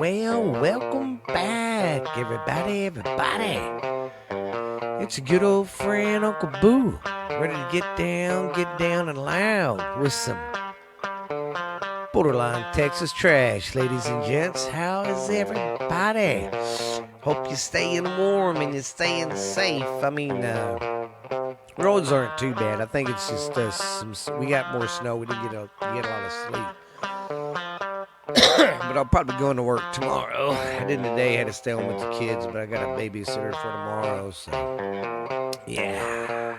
Well, welcome back, everybody. It's a good old friend, Uncle Boo, ready to get down and loud with some borderline Texas trash, ladies and gents. How is everybody? Hope you're staying warm and you're staying safe. Roads aren't too bad. I think it's just we got more snow. We didn't get a lot of sleep. But I'll probably go into work tomorrow. I didn't today, had to stay home with the kids, but I got a babysitter for tomorrow, so yeah.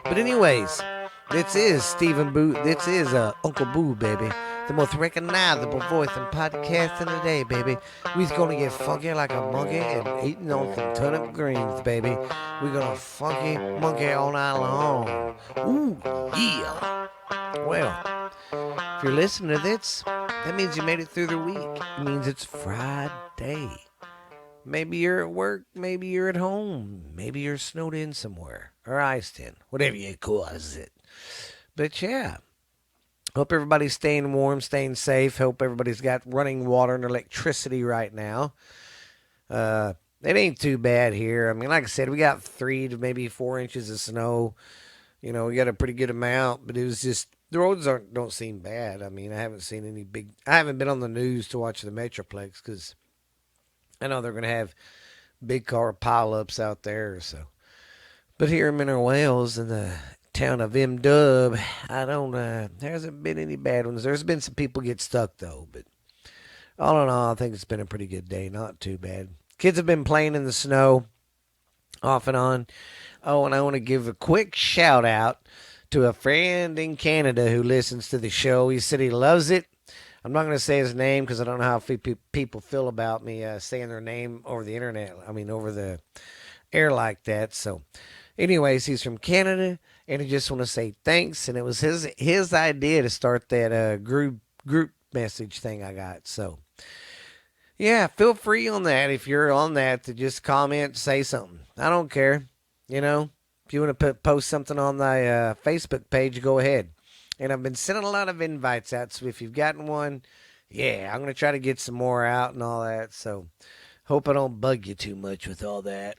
But anyways, this is Stephen Boo. This is Uncle Boo, baby. The most recognizable voice in podcasting today, baby. We's gonna get funky like a monkey and eating on some turnip greens, baby. We're gonna funky monkey all night long. Ooh, yeah. Well, if you're listening to this, that means you made it through the week. It means it's Friday. Maybe you're at work, maybe you're at home, maybe you're snowed in somewhere, or iced in, whatever you call it. But yeah, hope everybody's staying warm, staying safe. Hope everybody's got running water and electricity right now. It ain't too bad here. I mean, like I said, we got 3 to maybe 4 inches of snow. You know, we got a pretty good amount, but it was just the roads don't seem bad. I mean, I haven't seen any big. I haven't been on the news to watch the Metroplex because I know they're gonna have big car pileups out there. So, but here in Mineral Wells in the town of M Dub, I don't. There hasn't been any bad ones. There's been some people get stuck though, but all in all, I think it's been a pretty good day. Not too bad. Kids have been playing in the snow off and on. Oh, and I want to give a quick shout out to a friend in Canada who listens to the show. He said he loves it. I'm not going to say his name because I don't know how people feel about me saying their name over the internet. I mean, over the air like that. So, anyways, he's from Canada, and I just want to say thanks. And it was his idea to start that group message thing I got. So, yeah, feel free on that if you're on that to just comment, say something. I don't care. You know, if you want to post something on the Facebook page, go ahead. And I've been sending a lot of invites out, so if you've gotten one, yeah, I'm going to try to get some more out and all that. So hope I don't bug you too much with all that.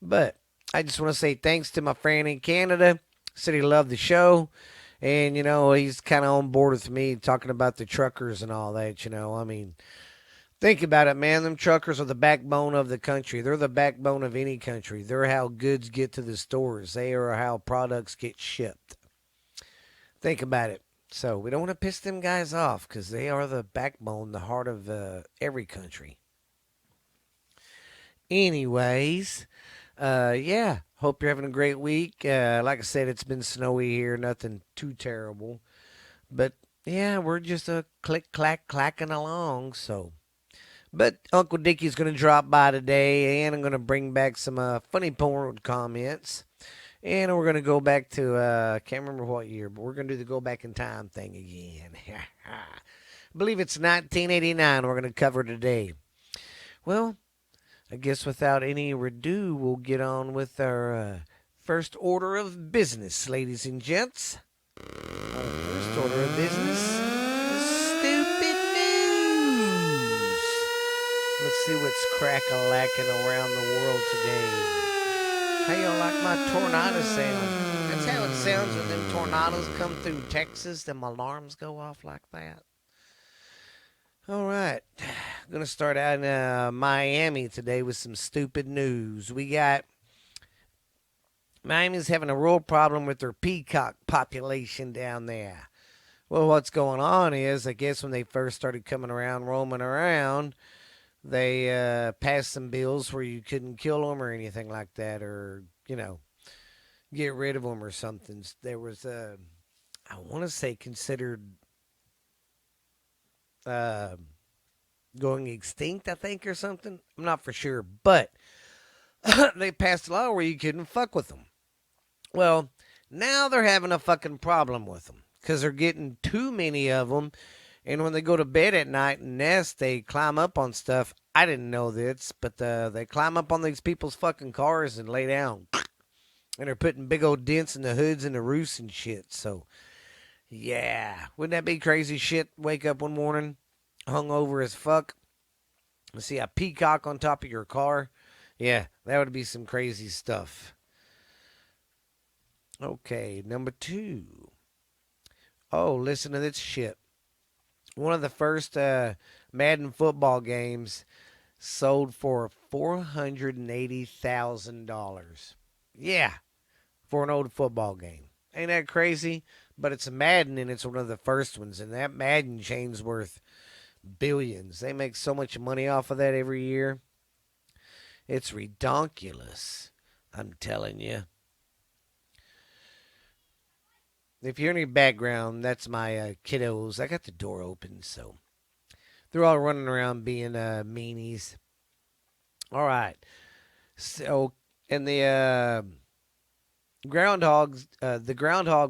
But I just want to say thanks to my friend in Canada. Said he loved the show. And, you know, he's kind of on board with me talking about the truckers and all that, you know. I mean, think about it, man. Them truckers are the backbone of the country. They're the backbone of any country. They're how goods get to the stores. They are how products get shipped. Think about it. So we don't want to piss them guys off because they are the backbone, the heart of every country. Anyways, yeah. Hope you're having a great week. Like I said, it's been snowy here. Nothing too terrible. But, yeah, we're just clacking along, so... But Uncle Dickie's going to drop by today, and I'm going to bring back some funny porn comments. And we're going to go back to, I can't remember what year, but we're going to do the go back in time thing again. I believe it's 1989 we're going to cover today. Well, I guess without any ado, we'll get on with our first order of business, ladies and gents. Our first order of business is stupid news. Let's see what's crack-a-lacking around the world today. How y'all like my tornado sound? That's how it sounds when them tornadoes come through Texas. Them alarms go off like that. All right. I'm going to start out in Miami today with some stupid news. We got Miami's having a real problem with their peacock population down there. Well, what's going on is, I guess when they first started coming around, roaming around, they passed some bills where you couldn't kill them or anything like that, or, you know, get rid of them or something. There was, I want to say, considered going extinct, I think, or something. I'm not for sure, but they passed a law where you couldn't fuck with them. Well, now they're having a fucking problem with them because they're getting too many of them. And when they go to bed at night and nest, they climb up on stuff. I didn't know this, but they climb up on these people's fucking cars and lay down. And they're putting big old dents in the hoods and the roofs and shit. So, yeah. Wouldn't that be crazy shit? Wake up one morning, hungover as fuck, See a peacock on top of your car. Yeah, that would be some crazy stuff. Okay, number 2. Oh, listen to this shit. One of the first Madden football games sold for $480,000. Yeah, for an old football game. Ain't that crazy? But it's a Madden and it's one of the first ones, and that Madden chain's worth billions. They make so much money off of that every year. It's redonkulous. I'm telling you. If you hear any background, that's my kiddos. I got the door open, so they're all running around being meanies. All right. So, and the groundhog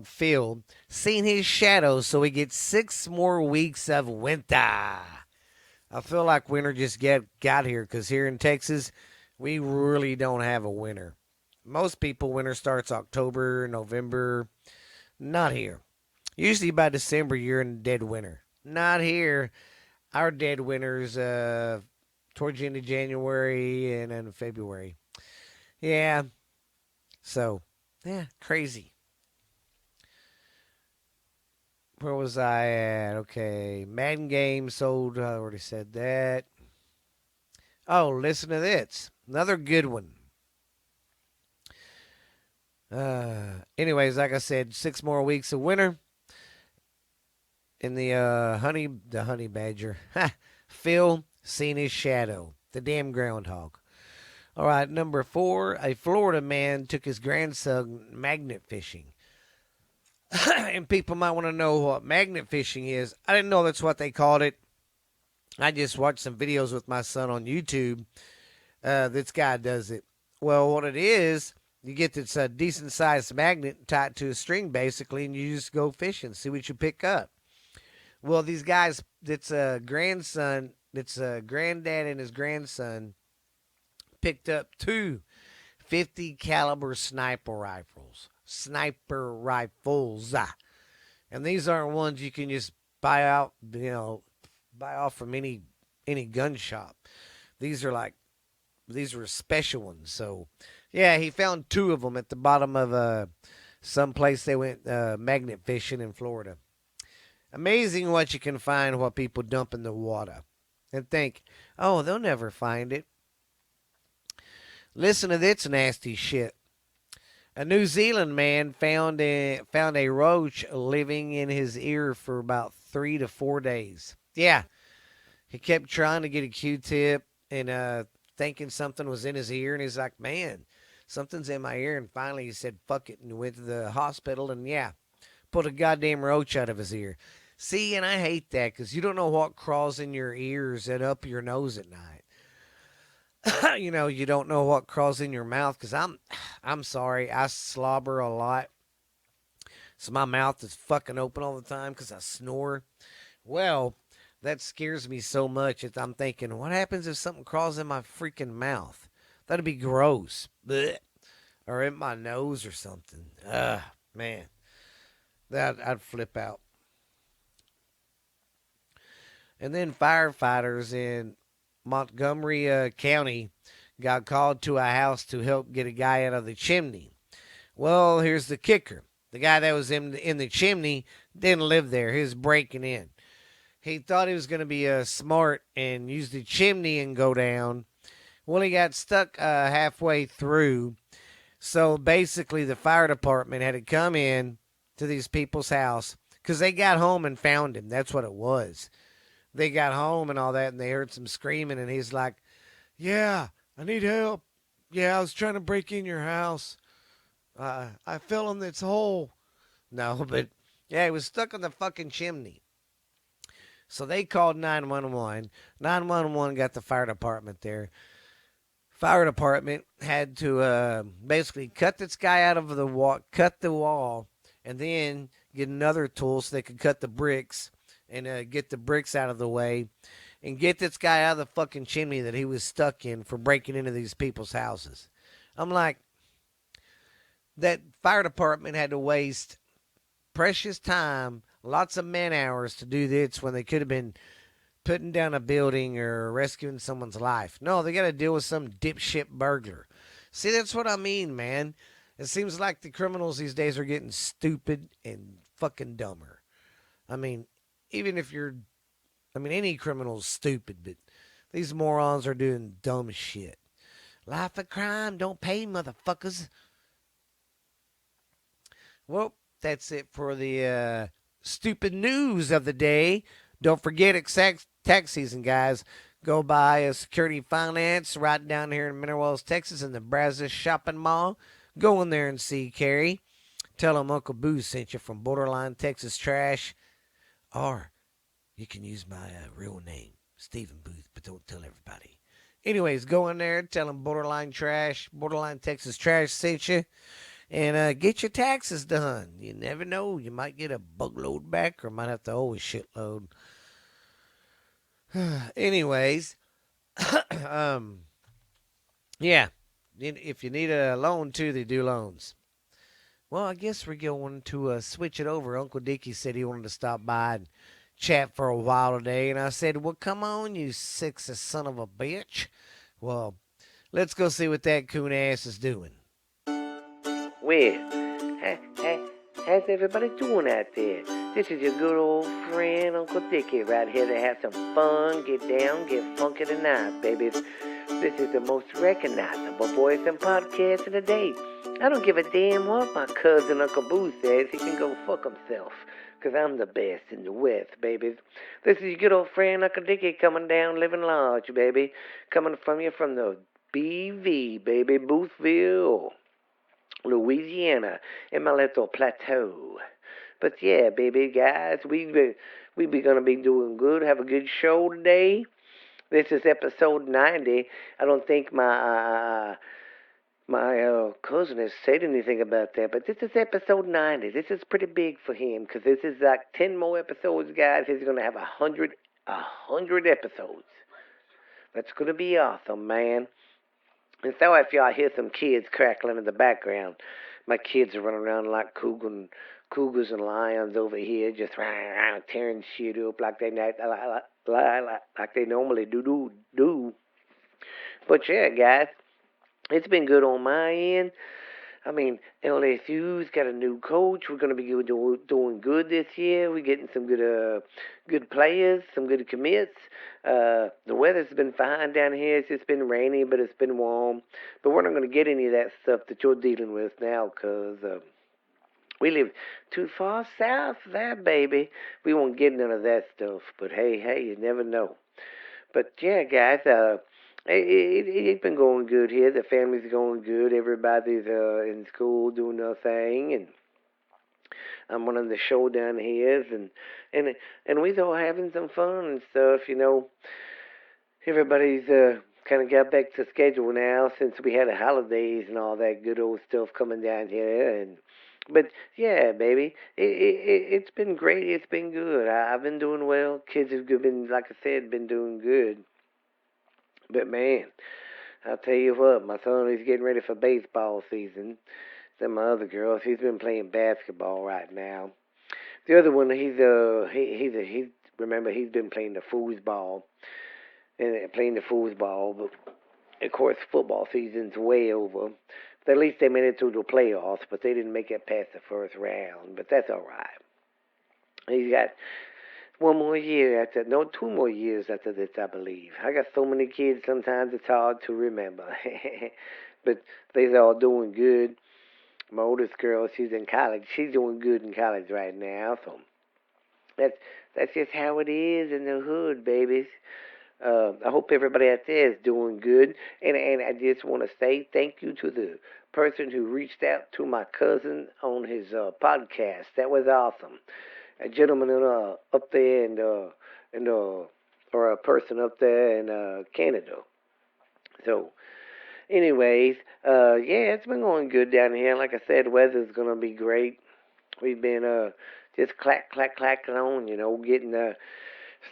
Phil seen his shadow, so he gets 6 more weeks of winter. I feel like winter just got here because here in Texas, we really don't have a winter. Most people, winter starts October, November. Not here. Usually by December, you're in dead winter. Not here. Our dead winter's towards the end of January and then February. Yeah. So, yeah, crazy. Where was I at? Okay. Madden game sold. I already said that. Oh, listen to this. Another good one. Anyways, like I said, 6 more weeks of winter. In the honey badger. Phil seen his shadow. The damn groundhog. All right, number 4. A Florida man took his grandson magnet fishing. And people might want to know what magnet fishing is. I didn't know that's what they called it. I just watched some videos with my son on YouTube. This guy does it. Well, what it is, you get this decent sized magnet tied to a string basically, and you just go fishing, see what you pick up. Well, these guys, it's a grandson, it's a granddad and his grandson picked up 2 50 caliber sniper rifles. Sniper rifles. And these aren't ones you can just buy out, buy off from any gun shop. These were special ones. So, yeah, he found 2 of them at the bottom of some place they went magnet fishing in Florida. Amazing what you can find what people dump in the water. And think, oh, they'll never find it. Listen to this nasty shit. A New Zealand man found a roach living in his ear for about 3 to 4 days. Yeah, he kept trying to get a Q-tip and thinking something was in his ear, and he's like, man, something's in my ear. And finally he said, fuck it, and went to the hospital, and yeah, pulled a goddamn roach out of his ear. See, and I hate that because you don't know what crawls in your ears and up your nose at night. You don't know what crawls in your mouth because I'm sorry, I slobber a lot. So my mouth is fucking open all the time because I snore. Well, that scares me so much that I'm thinking, what happens if something crawls in my freaking mouth? That'd be gross. Blech. Or in my nose or something. Man. I'd flip out. And then firefighters in Montgomery County got called to a house to help get a guy out of the chimney. Well, here's the kicker. The guy that was in the chimney didn't live there. He was breaking in. He thought he was going to be smart and use the chimney and go down. Well, he got stuck halfway through. So basically, the fire department had to come in to these people's house because they got home and found him. That's what it was. They got home and all that, and they heard some screaming, and he's like, yeah, I need help. Yeah, I was trying to break in your house. I fell in this hole. No, but yeah, he was stuck on the fucking chimney. So they called 911. 911 got the fire department there. Fire department had to basically cut this guy out of the wall, cut the wall, and then get another tool so they could cut the bricks and get the bricks out of the way and get this guy out of the fucking chimney that he was stuck in for breaking into these people's houses. I'm like, that fire department had to waste precious time, lots of man hours to do this when they could have been putting down a building or rescuing someone's life. No, they got to deal with some dipshit burglar. See, that's what I mean, man. It seems like the criminals these days are getting stupid and fucking dumber. I mean, even if you're, I mean, any criminal's stupid, but these morons are doing dumb shit. Life of crime, don't pay, motherfuckers. Well, that's it for the stupid news of the day. Don't forget, it's tax season, guys. Go buy a security finance right down here in Mineral Wells, Texas, in the Brazos Shopping Mall. Go in there and see Carrie. Tell him Uncle Boo sent you from Borderline Texas Trash. Or you can use my real name, Stephen Booth, but don't tell everybody. Anyways, go in there, tell him Borderline Texas Trash sent you. And get your taxes done. You never know. You might get a bugload back or might have to owe a shitload. Anyways, yeah. If you need a loan, too, they do loans. Well, I guess we're going to switch it over. Uncle Dickie said he wanted to stop by and chat for a while today. And I said, well, come on, you sexy son of a bitch. Well, let's go see what that coon ass is doing. Well, how's everybody doing out there? This is your good old friend, Uncle Dickie, right here to have some fun, get down, get funky tonight, babies. This is the most recognizable voice and podcast of the day. I don't give a damn what my cousin Uncle Boo says. He can go fuck himself, because I'm the best in the West, babies. This is your good old friend, Uncle Dickie, coming down, living large, baby. Coming from you from the BV, baby, Boothville, Louisiana, in my little plateau. But yeah, baby, guys, we be gonna be doing good. Have a good show today. This is episode 90. I don't think my cousin has said anything about that, but this is episode 90. This is pretty big for him because this is like 10 more episodes, guys. He's gonna have 100 episodes. That's gonna be awesome, man. And so if y'all hear some kids crackling in the background, my kids are running around like cougars and lions over here, just tearing shit up like they normally do. But yeah, guys, it's been good on my end. I mean, LSU's got a new coach. We're going to be doing good this year. We're getting some good players, some good commits. The weather's been fine down here. It's just been rainy, but it's been warm. But we're not going to get any of that stuff that you're dealing with now because we live too far south there, baby. We won't get none of that stuff. But hey, you never know. But yeah, guys, it's been going good here. The family's going good. Everybody's in school doing their thing, and I'm running the show down here, and we're all having some fun and stuff. You know, everybody's kind of got back to schedule now since we had the holidays and all that good old stuff coming down here, but yeah, baby, it's been great. It's been good. I've been doing well. Kids have been, like I said, been doing good. But man, I'll tell you what, my son is getting ready for baseball season. Then my other girl, she's been playing basketball right now. The other one, he's remember he's been playing the foosball, but of course football season's way over. But at least they made it through the playoffs, but they didn't make it past the first round. But that's all right. He's got 2 more years after this, I believe. I got so many kids, sometimes it's hard to remember. But they're all doing good. My oldest girl, she's in college. She's doing good in college right now. So that's just how it is in the hood, babies. I hope everybody out there is doing good. And I just want to say thank you to the person who reached out to my cousin on his podcast. That was awesome. A gentleman up there or a person up there in Canada. So, anyways, yeah, it's been going good down here. Like I said, weather's gonna be great. We've been just clacking on, you know,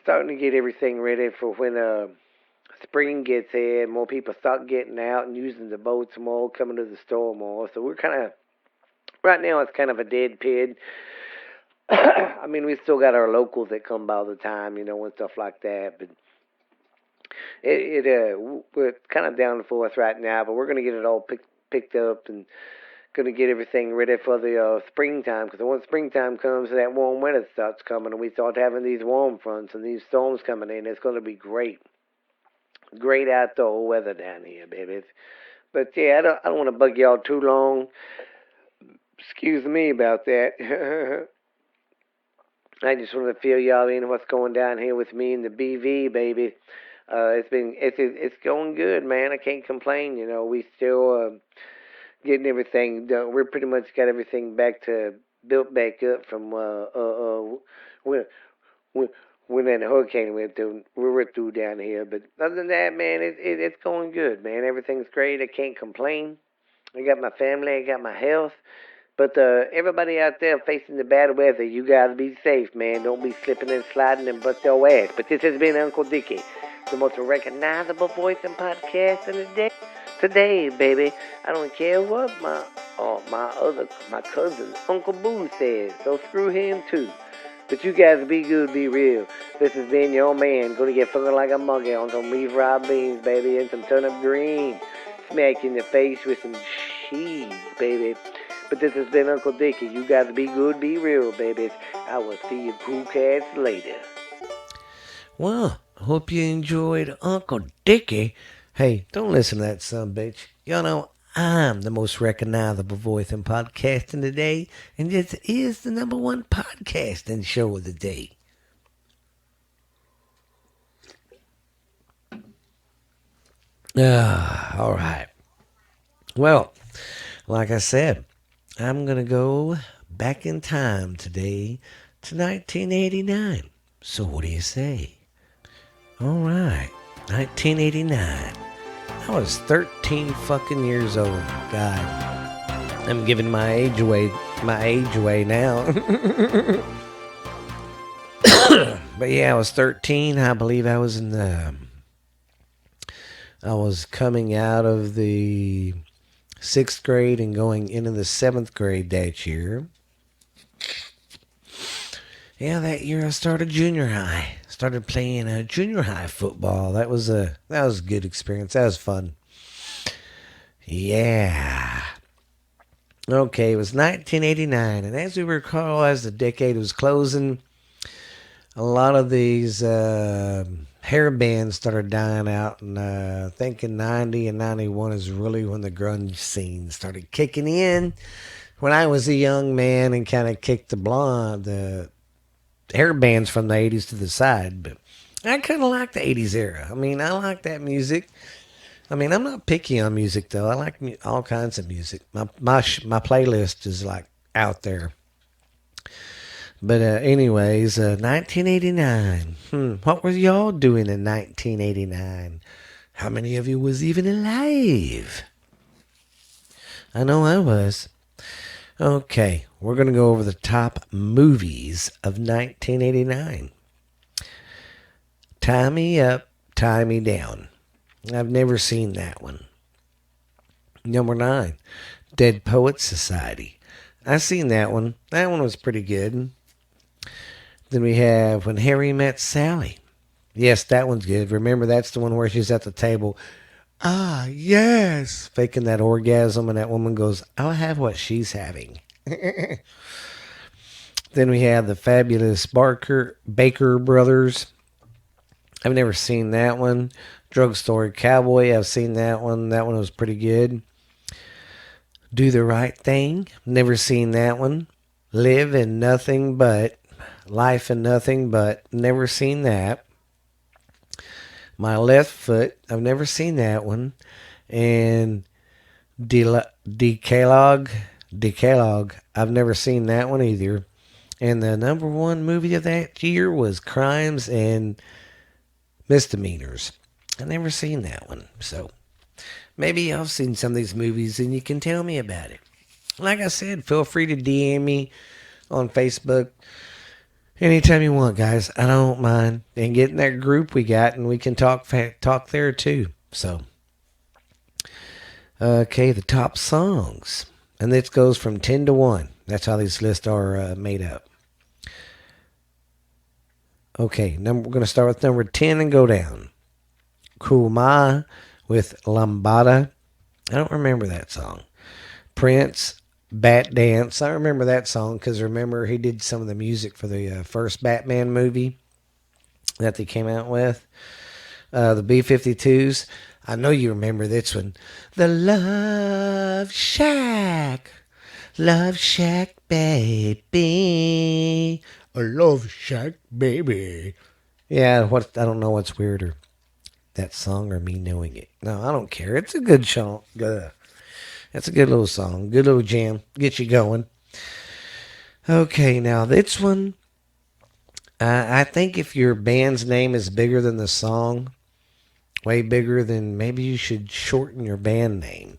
starting to get everything ready for when spring gets here and more people start getting out and using the boats more, coming to the store more. So we're right now it's kind of a dead period. I mean, we still got our locals that come by all the time, you know, and stuff like that. But we're kind of down for us right now. But we're gonna get it all picked up and gonna get everything ready for the springtime. Because once springtime comes, that warm weather starts coming, and we start having these warm fronts and these storms coming in. It's gonna be great, great outdoor weather down here, baby. But yeah, I don't want to bug y'all too long. Excuse me about that. I just want to fill y'all in what's going down here with me and the BV, baby. It's going good, man. I can't complain. You know, we still getting everything done. We're pretty much got everything built back up from when when when that hurricane went through. We were through down here, but other than that, man, it's going good, man. Everything's great. I can't complain. I got my family. I got my health. But everybody out there facing the bad weather, you gotta be safe, man. Don't be slipping and sliding and bust your ass. But this has been Uncle Dickie, the most recognizable voice in podcast in the day. Today, baby, I don't care what my cousin Uncle Boo says. So screw him too. But you guys be good, be real. This has been your man. Gonna get fucking like a monkey on some beef fried beans, baby, and some turnip green. Smack you in the face with some cheese, baby. But this has been Uncle Dickie. You guys be good, be real, babies. I will see you cool cats later. Well, hope you enjoyed Uncle Dickie. Hey, don't listen to that son bitch. Y'all know I'm the most recognizable voice in podcasting today, and this is the number one podcasting show of the day. All right. Well, like I said, I'm going to go back in time today to 1989. So what do you say? All right, 1989. I was 13 fucking years old. God, I'm giving my age away now. But yeah, I was 13. I believe I was I was coming out of the 6th grade and going into the 7th grade that year. Yeah, that year I started junior high. Started playing junior high football. That was a good experience. That was fun. Yeah. Okay, it was 1989, and as we recall, as the decade was closing, a lot of these hair bands started dying out, and I think in 90 and 91 is really when the grunge scene started kicking in. When I was a young man and kind of kicked the hair bands from the 80s to the side, but I kind of like the 80s era. I mean, I like that music. I mean, I'm not picky on music, though. I like all kinds of music. My playlist is, like, out there. But anyways, 1989. What were y'all doing in 1989? How many of you was even alive? I know I was. Okay, we're going to go over the top movies of 1989. Tie Me Up, Tie Me Down. I've never seen that one. Number 9, Dead Poets Society. I've seen that one. That one was pretty good. Then we have When Harry Met Sally. Yes, that one's good. Remember, that's the one where she's at the table. Ah, yes. Faking that orgasm, and that woman goes, I'll have what she's having. Then we have the Fabulous Baker Brothers. I've never seen that one. Drugstore Cowboy, I've seen that one. That one was pretty good. Do the Right Thing. Never seen that one. Life and Nothing But. Never seen that. My Left Foot. I've never seen that one. And Decalogue. I've never seen that one either. And the number one movie of that year was Crimes and Misdemeanors. I've never seen that one. So maybe y'all have seen some of these movies and you can tell me about it. Like I said, feel free to DM me on Facebook anytime you want, guys. I don't mind. And get in that group we got, and we can talk there too. So, okay, the top songs. And this goes from 10 to 1. That's how these lists are made up. Okay, we're going to start with number 10 and go down. Kuma with Lambada. I don't remember that song. Prince, Bat Dance. I remember that song because remember he did some of the music for the first Batman movie that they came out with. The B-52s. I know you remember this one. The Love Shack. Love Shack, baby. A Love Shack, baby. Yeah, what I don't know what's weirder, that song or me knowing it. No, I don't care. It's a good song. It's a good little song. Good little jam. Get you going. Okay, now this one, I think if your band's name is bigger than the song, way bigger, then maybe you should shorten your band name.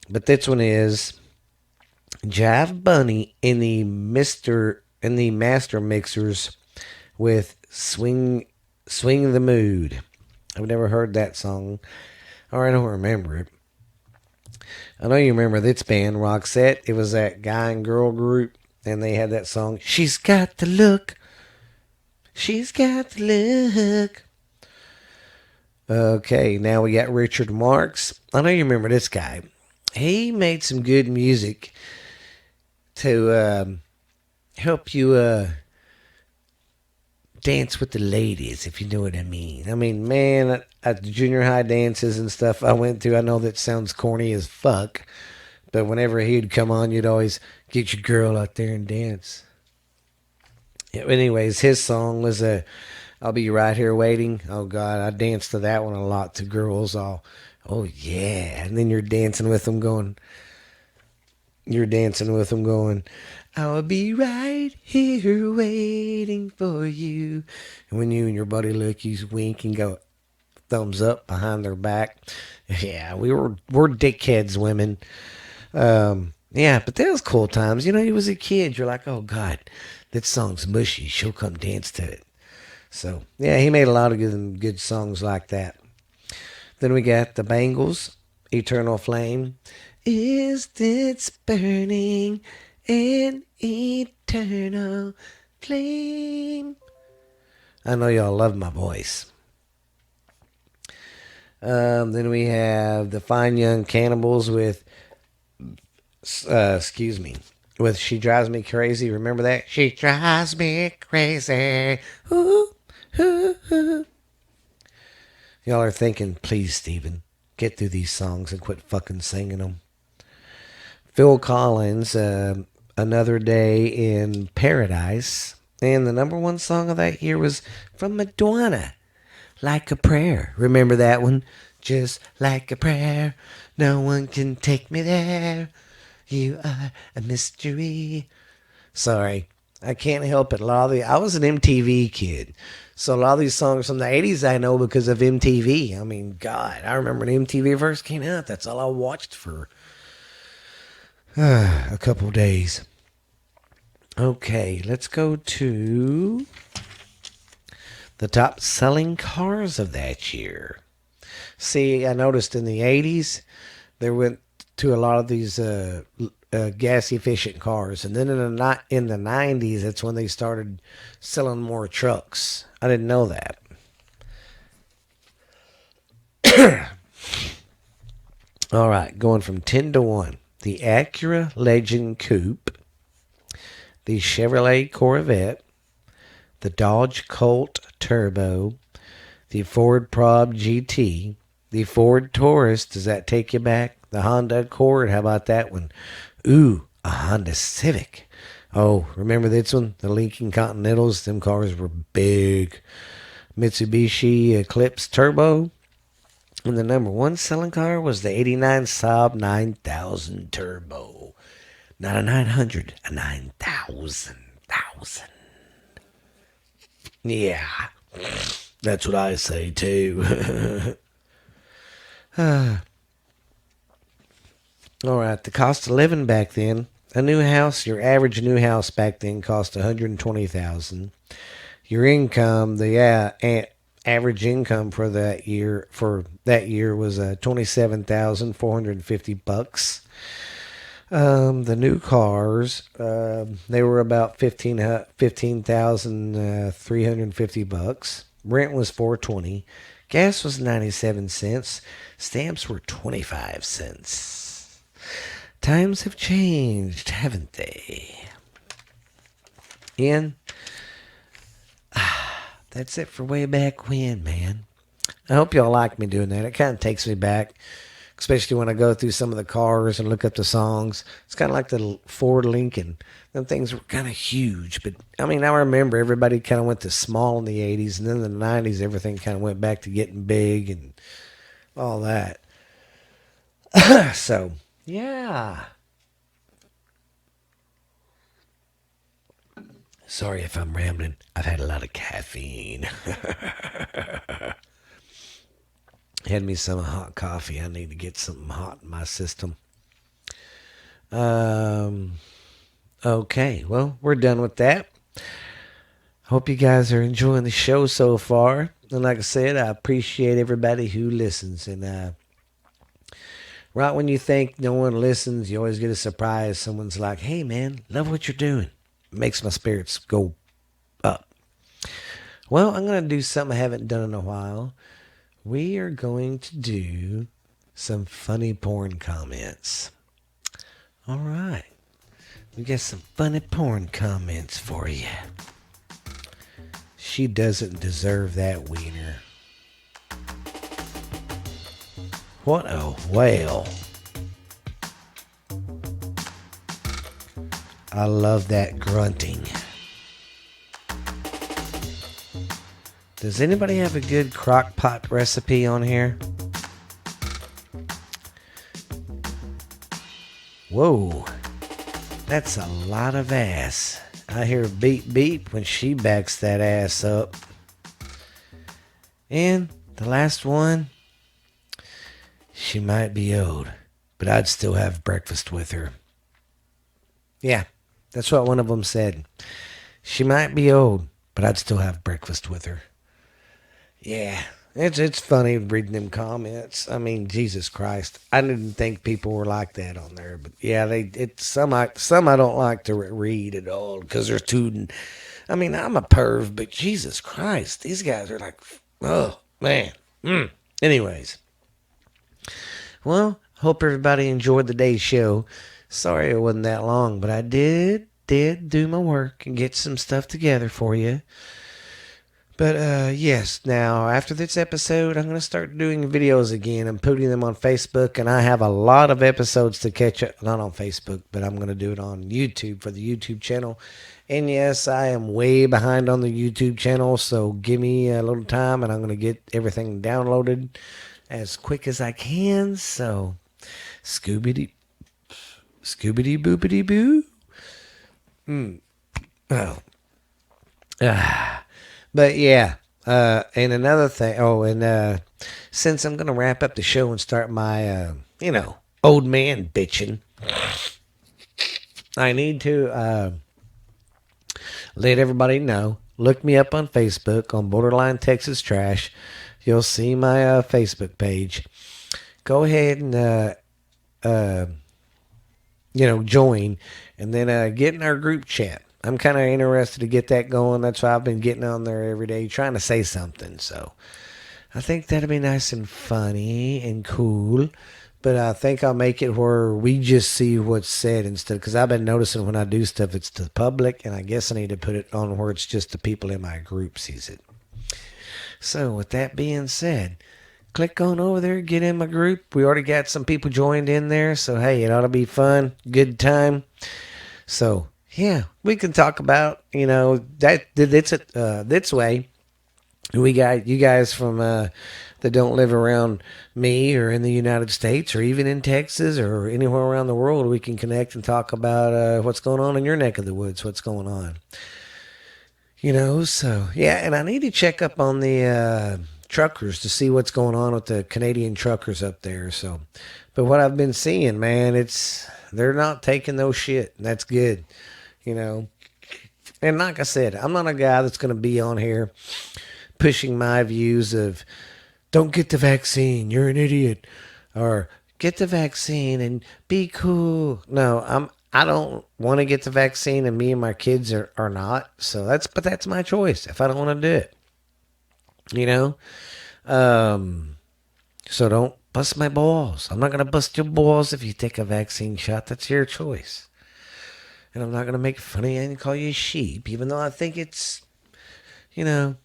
But this one is Jive Bunny in the Master Mixers with Swing the Mood. I've never heard that song, or I don't remember it. I know you remember this band, Roxette. It was that guy and girl group, and they had that song, She's Got the Look. She's got the look. Okay, now we got Richard Marx. I know you remember this guy. He made some good music to help you dance with the ladies, if you know what I mean. I mean, man, at the junior high dances and stuff I went to, I know that sounds corny as fuck, but whenever he'd come on, you'd always get your girl out there and dance. Yeah, anyways, his song was I'll Be Right Here Waiting. Oh, God, I danced to that one a lot to girls. Oh, yeah. And then you're dancing with them going, I'll be right here waiting for you. And when you and your buddy look, you wink and go thumbs up behind their back. Yeah, we're dickheads, women. Yeah, but that was cool times. You know, you was a kid. You're like, oh, God, that song's mushy. She'll come dance to it. So, yeah, he made a lot of good songs like that. Then we got the Bangles, Eternal Flame. Is this burning an eternal flame? I know y'all love my voice. Then we have the Fine Young Cannibals with, with She Drives Me Crazy. Remember that? She drives me crazy. Ooh, ooh, ooh. Y'all are thinking, please, Steven, get through these songs and quit fucking singing them. Phil Collins, Another Day in Paradise. And the number one song of that year was from Madonna, Like a Prayer. Remember that one? Just like a prayer, no one can take me there. You are a mystery. Sorry, I can't help it. I was an MTV kid. So a lot of these songs from the 80s I know because of MTV. I mean, God, I remember when MTV first came out. That's all I watched for a couple days. Okay, let's go to the top selling cars of that year. See, I noticed in the 80s, they went to a lot of these gas-efficient cars. And then in the 90s, that's when they started selling more trucks. I didn't know that. All right, going from 10 to 1. The Acura Legend Coupe, the Chevrolet Corvette, the Dodge Colt Turbo, the Ford Probe GT, the Ford Taurus. Does that take you back? The Honda Accord. How about that one? Ooh, a Honda Civic. Oh, remember this one? The Lincoln Continentals. Them cars were big. Mitsubishi Eclipse Turbo. And the number one selling car was the 89 Saab 9000 Turbo. Not a 900, a 9,000. Yeah, that's what I say too. All right, the cost of living back then. A new house, your average new house back then cost $120,000. Your income, the average income for that year was $27,450. The new cars, they were about 15,350 bucks. Rent was $420. Gas was 97 cents. Stamps were 25 cents. Times have changed, haven't they? Ian, that's it for way back when, man. I hope y'all like me doing that. It kind of takes me back, especially when I go through some of the cars and look up the songs. It's kind of like the Ford Lincoln. Them things were kind of huge, but I mean, I remember everybody kind of went to small in the 80s, and then in the 90s, everything kind of went back to getting big and all that. So, yeah. Sorry if I'm rambling. I've had a lot of caffeine. Had me some hot coffee. I need to get something hot in my system. Um, okay, well, we're done with that. Hope you guys are enjoying the show so far. And like I said, I appreciate everybody who listens. And right when you think no one listens, you always get a surprise. Someone's like, hey, man, love what you're doing. It makes my spirits go up. Well, I'm going to do something I haven't done in a while. We are going to do some funny porn comments. All right. We got some funny porn comments for you. She doesn't deserve that wiener. What a whale. I love that grunting. Does anybody have a good crock pot recipe on here? Whoa. That's a lot of ass. I hear beep beep when she backs that ass up. And the last one. She might be old, but I'd still have breakfast with her. Yeah, that's what one of them said. She might be old, but I'd still have breakfast with her. Yeah, it's funny reading them comments. I mean, Jesus Christ, I didn't think people were like that on there, but yeah, some I don't like to read at all because they're too. I mean, I'm a perv, but Jesus Christ, these guys are like, oh man. Anyways, well, hope everybody enjoyed the day's show. Sorry it wasn't that long, but I did do my work and get some stuff together for you. But yes, now after this episode, I'm going to start doing videos again. I'm putting them on Facebook, and I have a lot of episodes to catch up. Not on Facebook, but I'm going to do it on YouTube for the YouTube channel. And yes, I am way behind on the YouTube channel, so give me a little time, and I'm going to get everything downloaded as quick as I can. So, Scooby-Dee boopity boo. Oh. But yeah, and another thing. Oh, and since I'm gonna wrap up the show and start my, old man bitching, I need to let everybody know. Look me up on Facebook on Borderline Texas Trash. You'll see my Facebook page. Go ahead and join, and then get in our group chat. I'm kind of interested to get that going. That's why I've been getting on there every day trying to say something. So I think that'll be nice and funny and cool. But I think I'll make it where we just see what's said instead. Because I've been noticing when I do stuff, it's to the public. And I guess I need to put it on where it's just the people in my group sees it. So with that being said, click on over there, get in my group. We already got some people joined in there. So, hey, it ought to be fun. Good time. So, yeah, we can talk about, this way. We got you guys from that don't live around me or in the United States or even in Texas or anywhere around the world. We can connect and talk about what's going on in your neck of the woods, what's going on. So, yeah, and I need to check up on the truckers to see what's going on with the Canadian truckers up there. So, but what I've been seeing, man, they're not taking no shit. And that's good. And like I said, I'm not a guy that's going to be on here pushing my views of don't get the vaccine, you're an idiot, or get the vaccine and be cool. No, I don't want to get the vaccine, and me and my kids are not. So that's my choice if I don't want to do it. You know? Um, so don't bust my balls. I'm not going to bust your balls if you take a vaccine shot. That's your choice. And I'm not going to make fun of you and call you a sheep, even though I think it's, you know,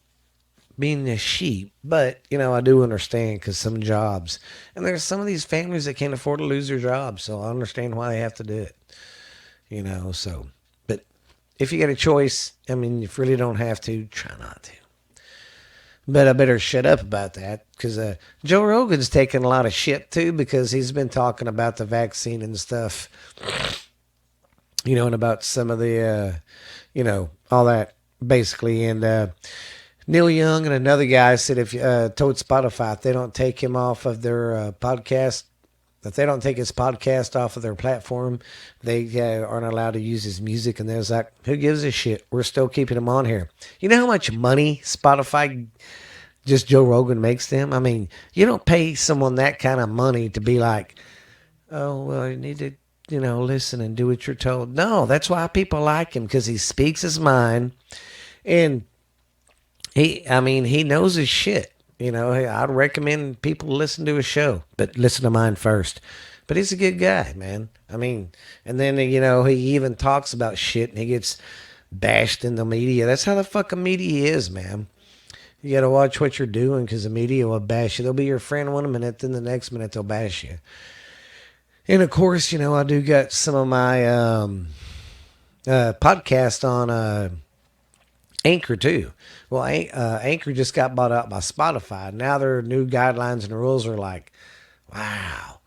being a sheep. But, I do understand because some jobs, and there's some of these families that can't afford to lose their jobs. So I understand why they have to do it, so. But if you get a choice, I mean, if you really don't have to, try not to. But I better shut up about that because Joe Rogan's taking a lot of shit too because he's been talking about the vaccine and stuff, and about some of the, all that basically. And Neil Young and another guy said if told Spotify if they don't take him off of their podcast, if they don't take his podcast off of their platform, they aren't allowed to use his music. And there's like, who gives a shit? We're still keeping him on here. You know how much money Spotify, just Joe Rogan, makes them? I mean, you don't pay someone that kind of money to be like, oh, well, you need to, listen and do what you're told. No, that's why people like him, because he speaks his mind. And he knows his shit. I'd recommend people listen to his show, but listen to mine first. But he's a good guy, man. I mean, and then, he even talks about shit and he gets bashed in the media. That's how the fucking media is, man. You got to watch what you're doing because the media will bash you. They'll be your friend one minute, then the next minute they'll bash you. And of course, I do got some of my podcast on Anchor too. Well, Anchor just got bought out by Spotify. Now their new guidelines and rules are like, wow,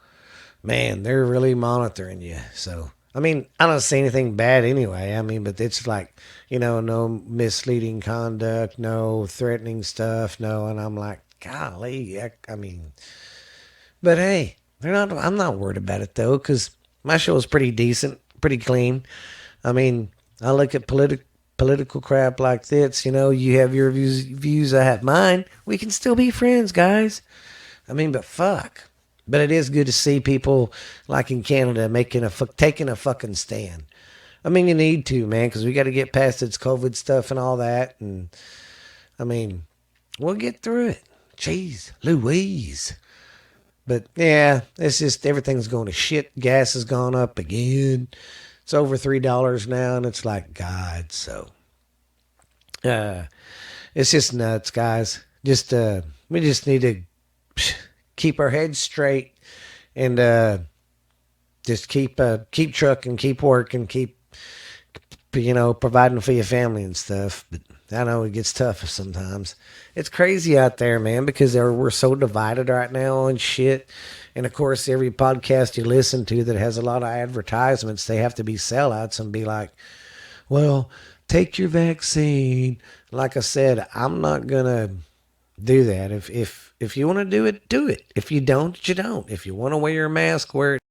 man, they're really monitoring you. So, I mean, I don't say anything bad anyway. I mean, but it's like, no misleading conduct, no threatening stuff, no. And I'm like, golly, I mean, but hey, I'm not worried about it though, because my show is pretty decent, pretty clean. I mean, I look at political crap like this, you have your views, I have mine. We can still be friends, guys. I mean, but fuck. But it is good to see people like in Canada taking a fucking stand. I mean, you need to, man, because we got to get past this COVID stuff and all that. And I mean, we'll get through it. Jeez, Louise. But yeah, it's just everything's going to shit. Gas has gone up again. It's over $3 now, and it's like, God, so. It's just nuts, guys. We just need to keep our heads straight and just keep trucking, keep working, keep providing for your family and stuff. But I know it gets tough sometimes. It's crazy out there, man, because we're so divided right now on shit. And of course, every podcast you listen to that has a lot of advertisements, they have to be sellouts and be like, well, take your vaccine. Like I said, I'm not gonna do that. If you want to do it, do it. If you don't, you don't. If you want to wear your mask, wear it.